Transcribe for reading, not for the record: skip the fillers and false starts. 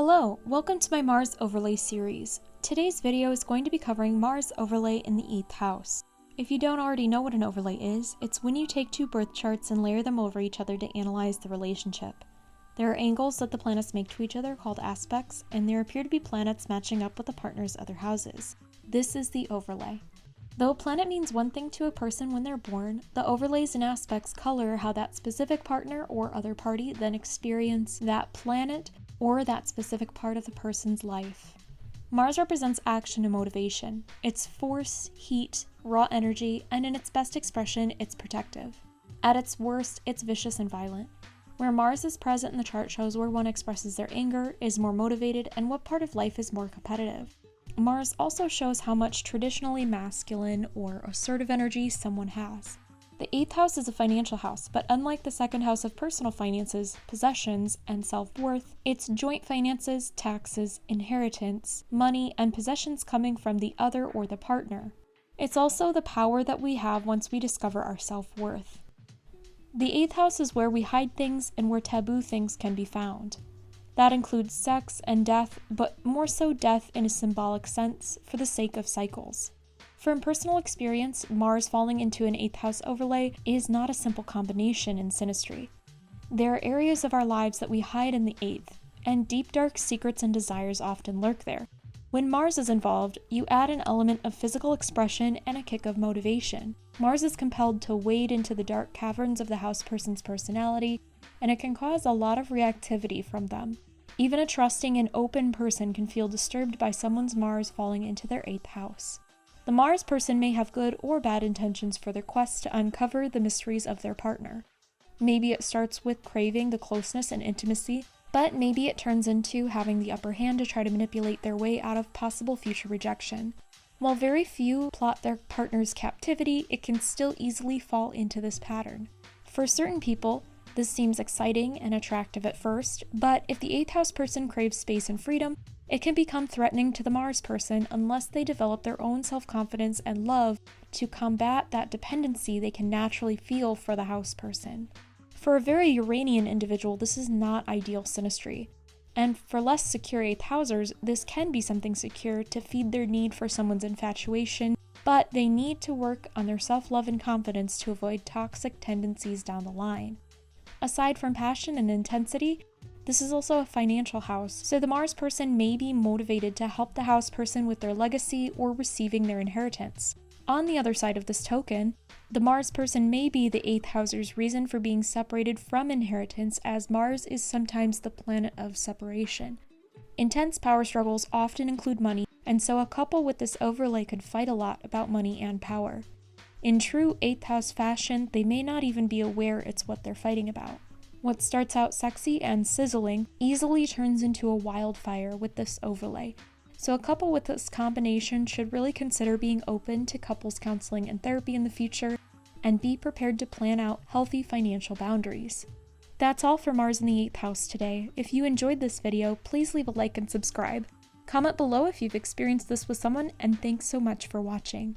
Hello, welcome to my Mars overlay series. Today's video is going to be covering Mars overlay in the 8th house. If you don't already know what an overlay is, it's when you take two birth charts and layer them over each other to analyze the relationship. There are angles that the planets make to each other called aspects, and there appear to be planets matching up with the partner's other houses. This is the overlay. Though a planet means one thing to a person when they're born, the overlays and aspects color how that specific partner or other party then experience that planet or that specific part of the person's life. Mars represents action and motivation. It's force, heat, raw energy, and in its best expression, it's protective. At its worst, it's vicious and violent. Where Mars is present in the chart shows where one expresses their anger, is more motivated, and what part of life is more competitive. Mars also shows how much traditionally masculine or assertive energy someone has. The 8th house is a financial house, but unlike the 2nd house of personal finances, possessions, and self-worth, it's joint finances, taxes, inheritance, money, and possessions coming from the other or the partner. It's also the power that we have once we discover our self-worth. The 8th house is where we hide things and where taboo things can be found. That includes sex and death, but more so death in a symbolic sense for the sake of cycles. From personal experience, Mars falling into an 8th house overlay is not a simple combination in synastry. There are areas of our lives that we hide in the 8th, and deep dark secrets and desires often lurk there. When Mars is involved, you add an element of physical expression and a kick of motivation. Mars is compelled to wade into the dark caverns of the house person's personality, and it can cause a lot of reactivity from them. Even a trusting and open person can feel disturbed by someone's Mars falling into their 8th house. The Mars person may have good or bad intentions for their quest to uncover the mysteries of their partner. Maybe it starts with craving the closeness and intimacy, but maybe it turns into having the upper hand to try to manipulate their way out of possible future rejection. While very few plot their partner's captivity, it can still easily fall into this pattern. For certain people, this seems exciting and attractive at first, but if the 8th house person craves space and freedom, it can become threatening to the Mars person unless they develop their own self-confidence and love to combat that dependency they can naturally feel for the house person. For a very Uranian individual, this is not ideal synastry. And for less secure 8th housers, this can be something secure to feed their need for someone's infatuation, but they need to work on their self-love and confidence to avoid toxic tendencies down the line. Aside from passion and intensity, this is also a financial house, so the Mars person may be motivated to help the house person with their legacy or receiving their inheritance. On the other side of this token, the Mars person may be the 8th houser's reason for being separated from inheritance, as Mars is sometimes the planet of separation. Intense power struggles often include money, and so a couple with this overlay could fight a lot about money and power. In true 8th house fashion, they may not even be aware it's what they're fighting about. What starts out sexy and sizzling easily turns into a wildfire with this overlay. So a couple with this combination should really consider being open to couples counseling and therapy in the future, and be prepared to plan out healthy financial boundaries. That's all for Mars in the 8th house today. If you enjoyed this video, please leave a like and subscribe. Comment below if you've experienced this with someone, and thanks so much for watching.